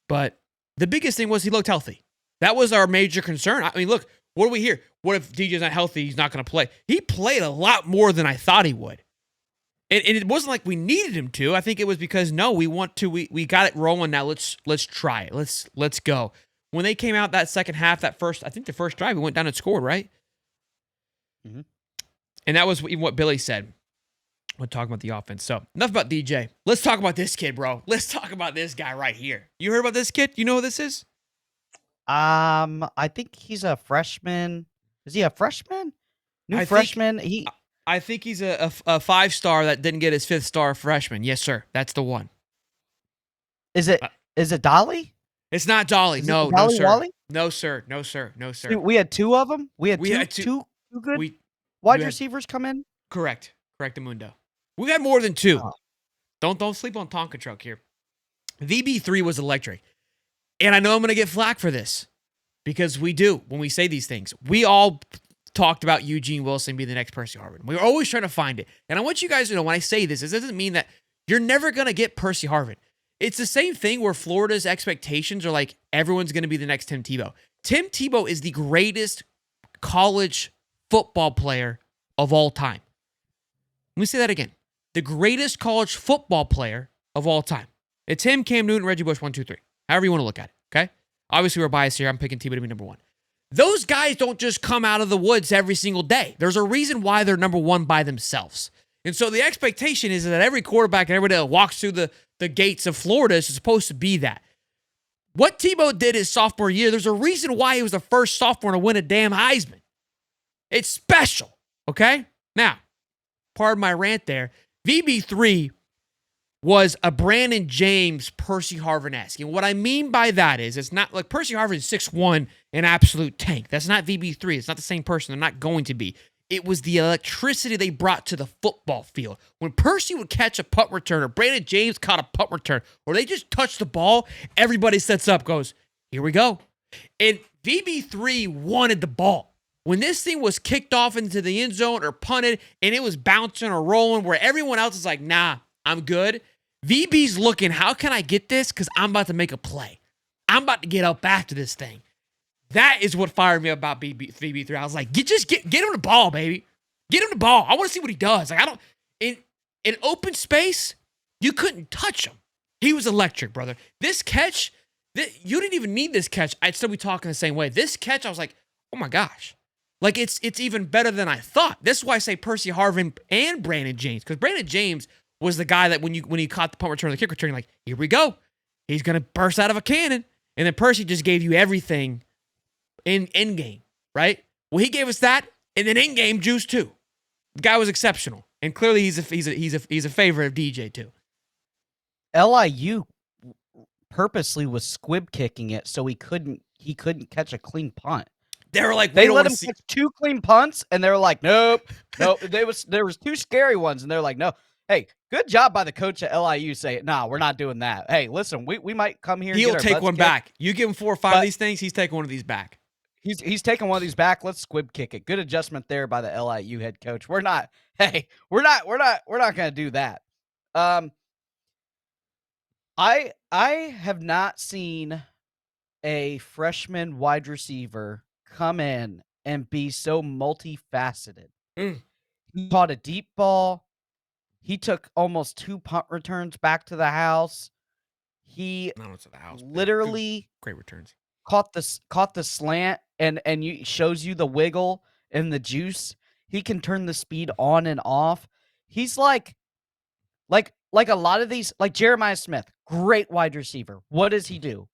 S1: But the biggest thing was he looked healthy. That was our major concern. I mean, look, what do we hear? What if DJ's not healthy? He's not going to play. He played a lot more than I thought he would. And it wasn't like we needed him to. I think it was because we want to. We got it rolling now. Let's try it. Let's go. When they came out that second half, the first drive, we went down and scored, right?
S2: Mm-hmm.
S1: And that was even what Billy said when talking about the offense. So enough about DJ. Let's talk about this kid, bro. Let's talk about this guy right here. You heard about this kid? You know who this is?
S2: I think he's a freshman. Is he a freshman? Freshman.
S1: I think he's a 5-star that didn't get his 5th-star freshman. Yes, sir. That's the one.
S2: Is it Dolly?
S1: It's not Dolly. No,
S2: Dolly
S1: sir.
S2: Wally?
S1: No, sir. No, sir. No, sir.
S2: We had 2 of them. We had two good wide receivers come in.
S1: Correct, Amundo. We've had more than 2.
S2: Oh.
S1: Don't sleep on Tonka Truck here. VB3 was electric. And I know I'm going to get flack for this because we do when we say these things. We all talked about Eugene Wilson being the next Percy Harvin. We were always trying to find it. And I want you guys to know when I say this, it doesn't mean that you're never going to get Percy Harvin. It's the same thing where Florida's expectations are like everyone's going to be the next Tim Tebow. Tim Tebow is the greatest college football player of all time. Let me say that again. The greatest college football player of all time. It's him, Cam Newton, Reggie Bush, 1, 2, 3. However you want to look at it, okay? Obviously, we're biased here. I'm picking Tebow to be number 1. Those guys don't just come out of the woods every single day. There's a reason why they're number 1 by themselves. And so the expectation is that every quarterback and everybody that walks through the gates of Florida is supposed to be that. What Tebow did his sophomore year, there's a reason why he was the first sophomore to win a damn Heisman. It's special, okay? Now, pardon my rant there. VB3 was a Brandon James, Percy Harvin-esque. And what I mean by that is it's not like Percy Harvin is 6'1", an absolute tank. That's not VB3. It's not the same person. They're not going to be. It was the electricity they brought to the football field. When Percy would catch a punt return or Brandon James caught a punt return or they just touched the ball, everybody sets up, goes, here we go. And VB3 wanted the ball. When this thing was kicked off into the end zone or punted and it was bouncing or rolling where everyone else is like, nah, I'm good. VB's looking, how can I get this? Because I'm about to make a play. I'm about to get up after this thing. That is what fired me about VB3. I was like, get him the ball, baby. Get him the ball. I want to see what he does. Like, in open space, you couldn't touch him. He was electric, brother. This catch, you didn't even need this catch. I'd still be talking the same way. This catch, I was like, oh my gosh. Like, it's even better than I thought. This is why I say Percy Harvin and Brandon James. Because Brandon James was the guy that when he caught the punt return or the kick return, you're like, here we go. He's going to burst out of a cannon. And then Percy just gave you everything in end game, right? Well, he gave us that, and then in game juice too. The guy was exceptional, and clearly he's a favorite of DJ too.
S2: LIU purposely was squib kicking it so he couldn't catch a clean punt.
S1: They were like,
S2: they let him catch 2 clean punts, and they were like, nope. There was 2 scary ones, and they're like, no. Hey, good job by the coach at LIU saying, nah, we're not doing that. Hey, listen, we might come here.
S1: He'll take one back. You give him 4 or 5 of these things, he's taking one of these back.
S2: He's taking one of these back. Let's squib kick it. Good adjustment there by the LIU head coach. We're not going to do that. I have not seen a freshman wide receiver come in and be so multifaceted. He caught a deep ball. He took almost 2 punt returns back to the house. He
S1: Not to the house.
S2: literally
S1: Great returns.
S2: caught the slant and shows you the wiggle and the juice. He can turn the speed on and off. He's like a lot of these, like Jeremiah Smith, great wide receiver. What does he do?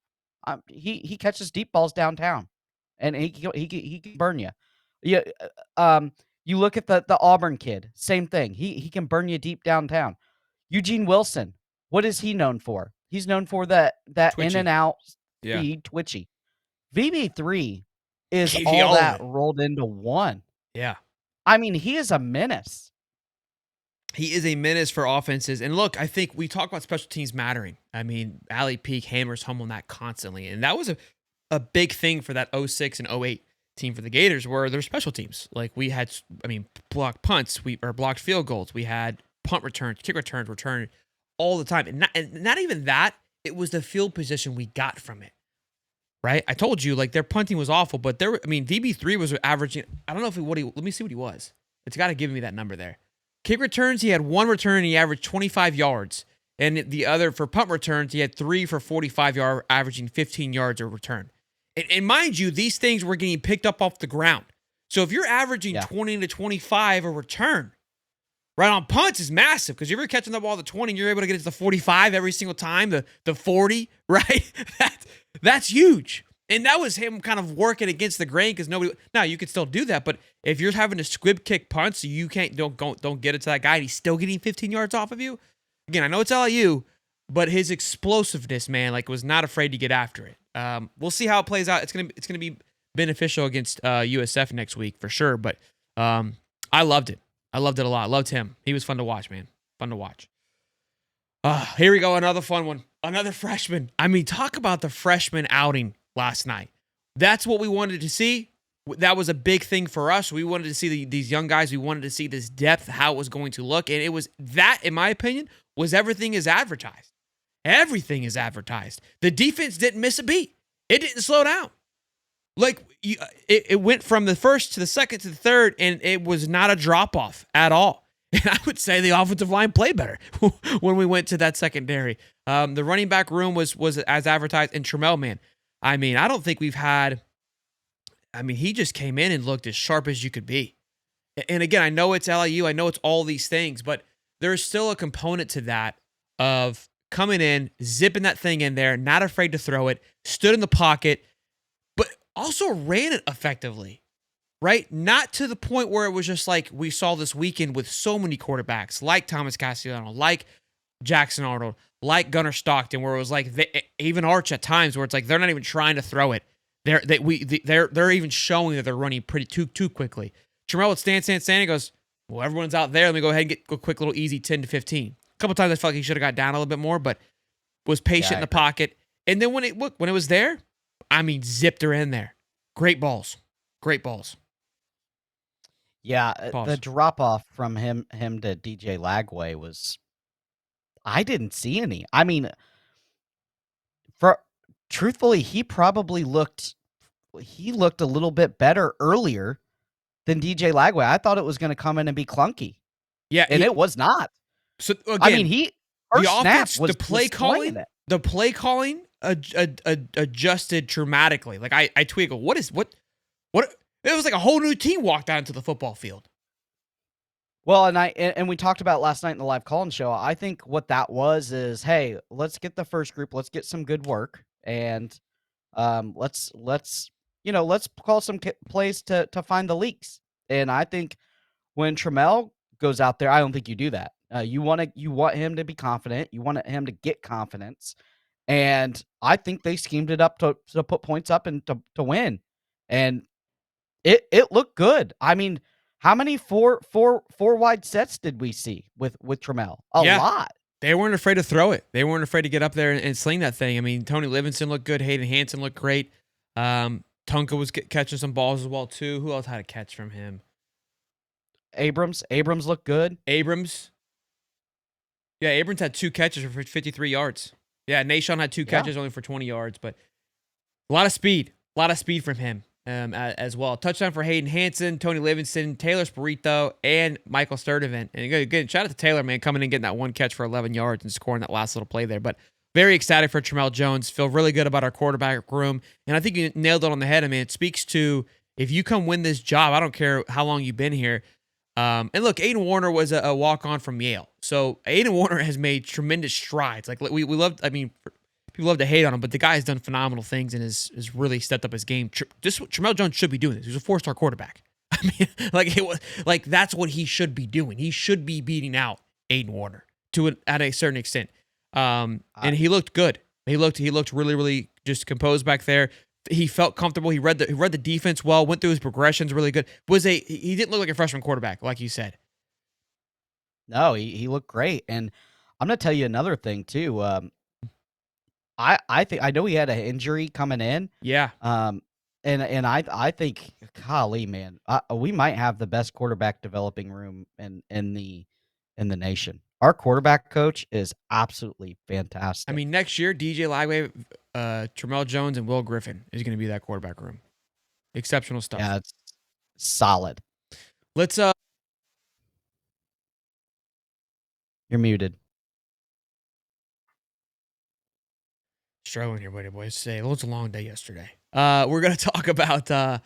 S2: He catches deep balls downtown, and he can burn you. Yeah, you look at the Auburn kid, same thing. He can burn you deep downtown. Eugene Wilson, what is he known for? He's known for that in
S1: Twitchy.
S2: and out
S1: Yeah.
S2: speed, twitchy. VB3 is
S1: Gives you
S2: all
S1: all of
S2: that
S1: it.
S2: rolled into one.
S1: Yeah.
S2: I mean, he is a menace.
S1: He is a menace for offenses. And look, I think we talk about special teams mattering. I mean, Allie Peak hammers home on that constantly. And that was a big thing for that 06 and 08 team for the Gators, were their special teams. Like we had, blocked punts, or blocked field goals. We had punt returns, kick returns, return all the time. And not even that, it was the field position we got from it. Right? I told you, like, their punting was awful, but VB3 was averaging, I don't know let me see what he was. It's got to give me that number there. Kick returns, he had 1 return and he averaged 25 yards. And the other, for punt returns, he had 3 for 45 yards, averaging 15 yards a return. And mind you, these things were getting picked up off the ground. So if you're averaging 20 to 25 a return, right on punts is massive, because if you're catching the ball at the 20, you're able to get it to the 45 every single time, the 40, right? That's huge. And that was him kind of working against the grain, because nobody. Now you could still do that, but if you're having to squib kick punts, so you don't get it to that guy, and he's still getting 15 yards off of you. Again, I know it's LIU, but his explosiveness, man, like, was not afraid to get after it. We'll see how it plays out. It's gonna be beneficial against USF next week for sure. But I loved it. I loved it a lot. Loved him. He was fun to watch, man. Fun to watch. Here we go. Another fun one. Another freshman. I mean, talk about the freshman outing last night. That's what we wanted to see. That was a big thing for us. We wanted to see these young guys. We wanted to see this depth, how it was going to look. And it was that, in my opinion, was everything is advertised. Everything is advertised. The defense didn't miss a beat. It didn't slow down. Like, it went from the first to the second to the third, and it was not a drop-off at all. And I would say the offensive line played better when we went to that secondary. The running back room was as advertised. And Trammell, man, I mean, I don't think we've had... I mean, he just came in and looked as sharp as you could be. And again, I know it's LIU. I know it's all these things, but there's still a component to that of coming in, zipping that thing in there, not afraid to throw it, stood in the pocket, but also ran it effectively, right? Not to the point where it was just like we saw this weekend with so many quarterbacks, like Thomas Castellano, like Jackson Arnold, like Gunnar Stockton, where it was like even Arch at times, where it's like they're not even trying to throw it. They're even showing that they're running pretty too quickly. Trammell would stand and goes, well, everyone's out there. Let me go ahead and get a quick little easy 10 to 15. A couple times I felt like he should have got down a little bit more, but was patient in the pocket. And then when it was there, I mean, zipped her in there. Great balls. Great balls.
S2: Yeah, the drop off from him to DJ Lagway was, I didn't see any. I mean, truthfully, he probably looked a little bit better earlier than DJ Lagway. I thought it was going to come in and be clunky. Yeah, and it was not.
S1: So again,
S2: I mean, the offense,
S1: the play calling adjusted dramatically. Like I tweet, what? It was like a whole new team walked out into the football field.
S2: Well, and we talked about last night in the live call-in show. I think what that was is, hey, let's get the first group, let's get some good work, and let's call some plays to find the leaks. And I think when Trammell goes out there, I don't think you do that. You want him to be confident. You want him to get confidence. And I think they schemed it up to put points up and to win. And it looked good. I mean, how many four wide sets did we see with Trammell? A lot.
S1: They weren't afraid to throw it. They weren't afraid to get up there and sling that thing. I mean, Tony Livingston looked good. Hayden Hansen looked great. Tonka was catching some balls as well, too. Who else had a catch from him?
S2: Abrams looked good.
S1: Abrams had 2 catches for 53 yards. Yeah, Nashon had 2 catches only for 20 yards, but a lot of speed from him. as well. Touchdown for Hayden Hansen, Tony Livingston, Taylor Spirito, and Michael Sturdivant. And again, shout out to Taylor, man, coming in, getting that one catch for 11 yards and scoring that last little play there. But very excited for Tramel Jones. Feel really good about our quarterback room. And I think you nailed it on the head. I mean, it speaks to if you come win this job, I don't care how long you've been here. And look, Aiden Warner was a walk-on from Yale. So Aiden Warner has made tremendous strides. Like we love, I mean, people love to hate on him, but the guy has done phenomenal things and has really stepped up his game. Tramel Jones should be doing this. He's a 4-star quarterback. I mean, that's what he should be doing. He should be beating out Aiden Warner at a certain extent. And he looked good. He looked really, really just composed back there. He felt comfortable. He read the defense well. Went through his progressions really good. He didn't look like a freshman quarterback, like you said.
S2: No, he looked great. And I'm gonna tell you another thing too. I think I know he had an injury coming in.
S1: Yeah.
S2: And I think, golly, man, we might have the best quarterback developing room in the nation. Our quarterback coach is absolutely fantastic.
S1: I mean, next year, DJ Lagway, Tramel Jones, and Will Griffin is going to be that quarterback room. Exceptional stuff.
S2: Yeah, it's solid.
S1: Let's
S2: You're muted.
S1: struggling here, buddy boys. Say it was a long day yesterday. We're going to talk about a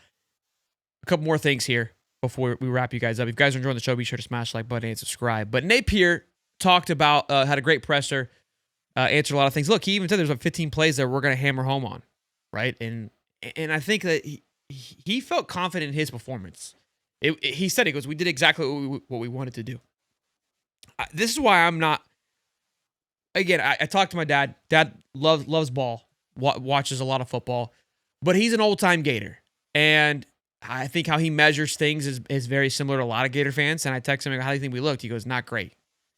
S1: couple more things here before we wrap you guys up. If you guys are enjoying the show, be sure to smash the like button and subscribe. But Napier talked about, had a great presser, answered a lot of things. Look, he even said there's like 15 plays that we're going to hammer home on, right? And I think that he felt confident in his performance. He said, he goes, we did exactly what we wanted to do. This is why I'm not, again, I talked to my dad. Dad loves ball, watches a lot of football, but he's an old-time Gator. And I think how he measures things is very similar to a lot of Gator fans. And I texted him, how do you think we looked? He goes, not great.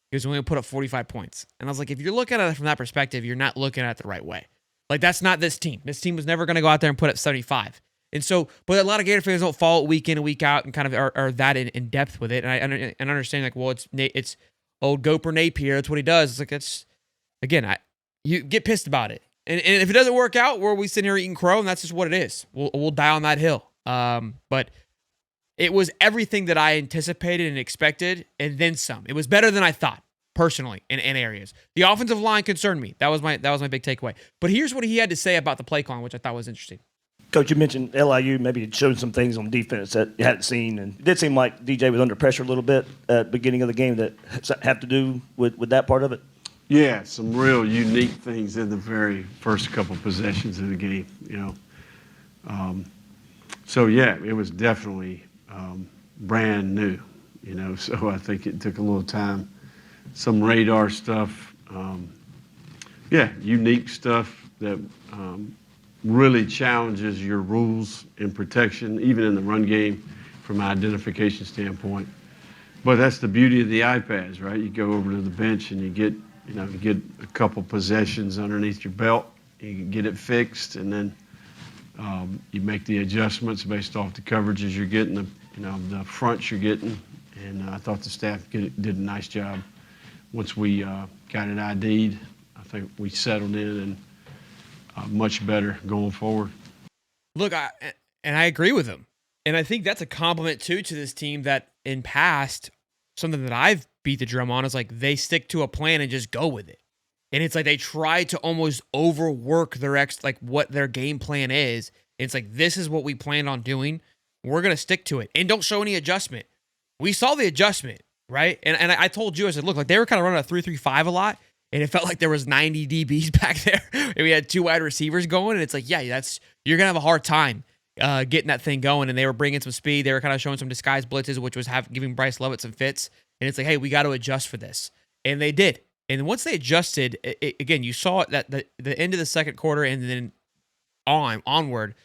S1: He goes, we only put up 45 points. And I was like, if you're looking at it from that perspective, you're not looking at it the right way. Like, that's not this team. This team was never going to go out there and put up 75. And so, but a lot of Gator fans don't follow it week in and week out and kind of are that in depth with it. And I understand, like, well, it's old Gopher Napier. That's what he does. It's like, that's, again, you get pissed about it. And if it doesn't work out, we sit here eating crow, and that's just what it is. We'll die on that hill. But it was everything that I anticipated and expected, and then some. It was better than I thought, personally, in areas. The offensive line concerned me. That was my big takeaway. But here's what he had to say about the play calling, which I thought was interesting.
S3: Coach, you mentioned LIU maybe showed some things on defense that you hadn't seen, and it did seem like DJ was under pressure a little bit at the beginning of the game that have to do with that part of it.
S4: Yeah, some real unique things in the very first couple possessions of the game, you know. So, yeah, it was definitely brand new, you know, so I think it took a little time. Some radar stuff, unique stuff that really challenges your rules in protection, even in the run game from an identification standpoint. But that's the beauty of the iPads, right? You go over to the bench and you get a couple possessions underneath your belt, you can get it fixed, and then you make the adjustments based off the coverages you're getting, the fronts you're getting. And I thought the staff did a nice job. Once we got it ID'd, I think we settled in and much better going forward.
S1: Look, I agree with him. And I think that's a compliment, too, to this team that in past, something that I've beat the drum on is like they stick to a plan and just go with it. And it's like they try to almost overwork what their game plan is. And it's like, this is what we planned on doing. We're going to stick to it. And don't show any adjustment. We saw the adjustment, right? And I told you, I said, look, like they were kind of running a 3-3-5 a lot. And it felt like there was 90 DBs back there. And we had 2 wide receivers going. And it's like, yeah, you're going to have a hard time getting that thing going. And they were bringing some speed. They were kind of showing some disguised blitzes, which was giving Bryce Lovett some fits. And it's like, hey, we got to adjust for this. And they did. And once they adjusted, again, you saw it that the end of the second quarter and then onward,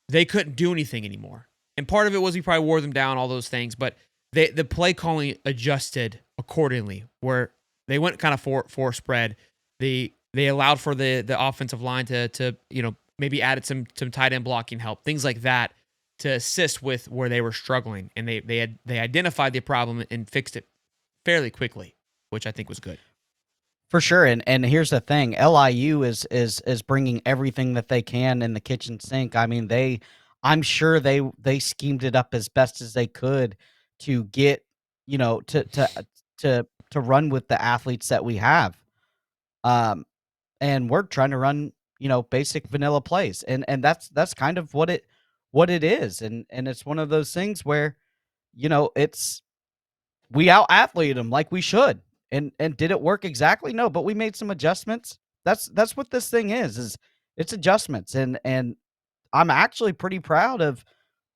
S1: they couldn't do anything anymore. And part of it was we probably wore them down, all those things. But the play calling adjusted accordingly, where they went kind of for spread. They allowed for the offensive line to maybe added some tight end blocking help, things like that, to assist with where they were struggling. And they identified the problem and fixed it fairly quickly, which I think was good.
S2: For sure. And here's the thing. LIU is bringing everything that they can in the kitchen sink. I mean, I'm sure they schemed it up as best as they could to get, to run with the athletes that we have. And we're trying to run, basic vanilla plays. And that's kind of what it is. And it's one of those things where, it's we out athleted them like we should. And did it work exactly? No, but we made some adjustments. That's what this thing is it's adjustments. And I'm actually pretty proud of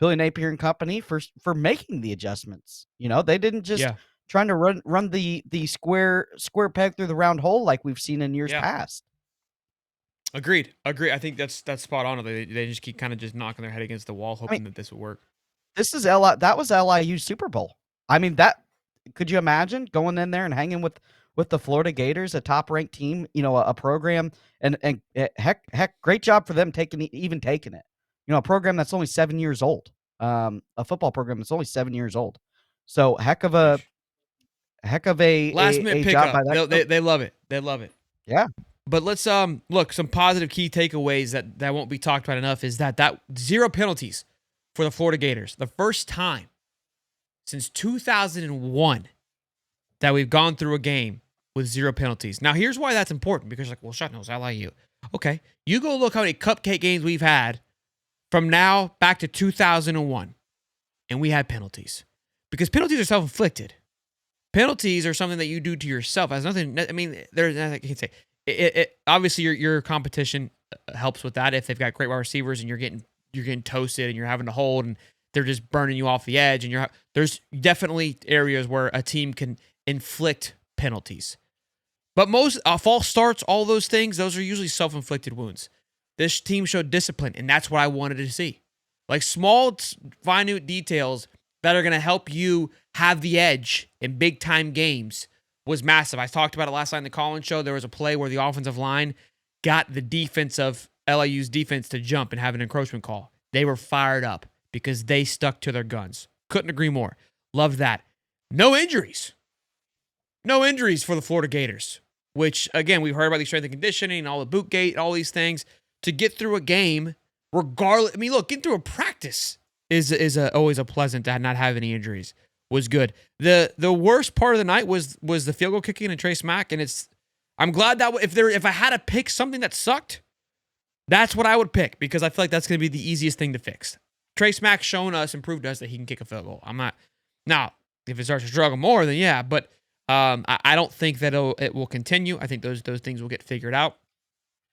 S2: Billy Napier and company for making the adjustments. They didn't just trying to run the square peg through the round hole like we've seen in years past.
S1: Agreed. I think that's spot on. They just keep kind of just knocking their head against the wall, hoping that this would work.
S2: This is that was LIU Super Bowl. I mean, could you imagine going in there and hanging with the Florida Gators, a top ranked team, a program, and heck, great job for them taking it. A program that's only 7 years old, a football program that's only 7 years old. So heck of a
S1: last minute
S2: job by
S1: pickup.
S2: that.
S1: They love it. They love it.
S2: Yeah.
S1: But let's look, some positive key takeaways that won't be talked about enough is that 0 penalties for the Florida Gators. The first time since 2001 that we've gone through a game with 0 penalties. Now, here's why that's important, because well, shut nose, LIU. Okay, you go look how many cupcake games we've had from now back to 2001, and we had penalties. Because penalties are self-inflicted. Penalties are something that you do to yourself. It has nothing, I mean, there's nothing I can say. It obviously your competition helps with that. If they've got great wide receivers and you're getting toasted and you're having to hold and they're just burning you off the edge, and there's definitely areas where a team can inflict penalties. But most false starts, all those things, those are usually self-inflicted wounds. This team showed discipline, and that's what I wanted to see. Like small, minute details that are going to help you have the edge in big-time games was massive. I talked about it last night in the Collins show. There was a play where the offensive line got the defense of LIU's defense to jump and have an encroachment call. They were fired up because they stuck to their guns. Couldn't agree more. Loved that. No injuries. No injuries for the Florida Gators, which, again, we've heard about the strength and conditioning, all the boot gate, all these things. To get through a game, regardless, I mean, look, getting through a practice is always a pleasant to not have any injuries. Was good. The worst part of the night was the field goal kicking and Trace Mack, and I'm glad that if I had to pick something that sucked, that's what I would pick, because I feel like that's going to be the easiest thing to fix. Trace Mack shown us and proved to us that he can kick a field goal. I'm not now if it starts to struggle more, then yeah, but I don't think that it will continue. I think those things will get figured out.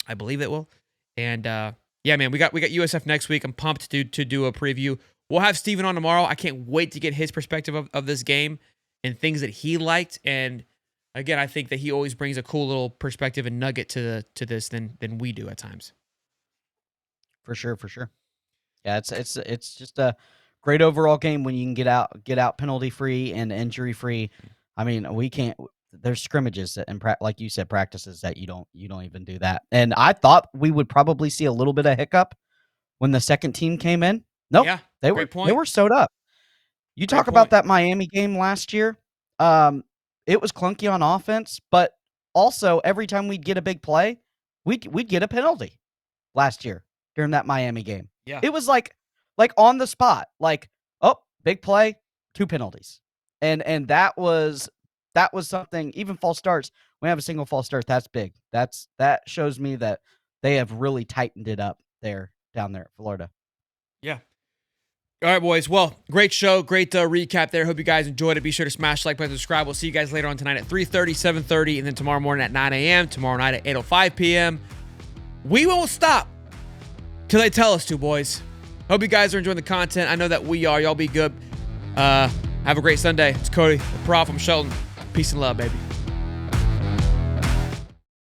S1: I believe it will, and yeah, man, we got USF next week. I'm pumped to do a preview. We'll have Steven on tomorrow. I can't wait to get his perspective of this game and things that he liked. And again, I think that he always brings a cool little perspective and nugget to this than we do at times.
S2: For sure. Yeah, it's just a great overall game when you can get out penalty free and injury free. I mean, we can't. There's scrimmages and like you said, practices that you don't even do that. And I thought we would probably see a little bit of hiccup when the second team came in. Nope.
S1: Yeah,
S2: they were sewed up. You talk about that Miami game last year. It was clunky on offense, but also every time we'd get a big play, we'd get a penalty last year during that Miami game.
S1: Yeah.
S2: It was like on the spot, like, oh, big play, 2 penalties. And that was something. Even false starts, when we have a single false start, that's big. That shows me that they have really tightened it up down there at Florida.
S1: Yeah. All right, boys. Well, great show. Great recap there. Hope you guys enjoyed it. Be sure to smash like button, subscribe. We'll see you guys later on tonight at 3:30, 7:30, and then tomorrow morning at 9 a.m., tomorrow night at 8:05 p.m. We won't stop till they tell us to, boys. Hope you guys are enjoying the content. I know that we are. Y'all be good. Have a great Sunday. It's Cody, the Prof. I'm Shelton. Peace and love, baby.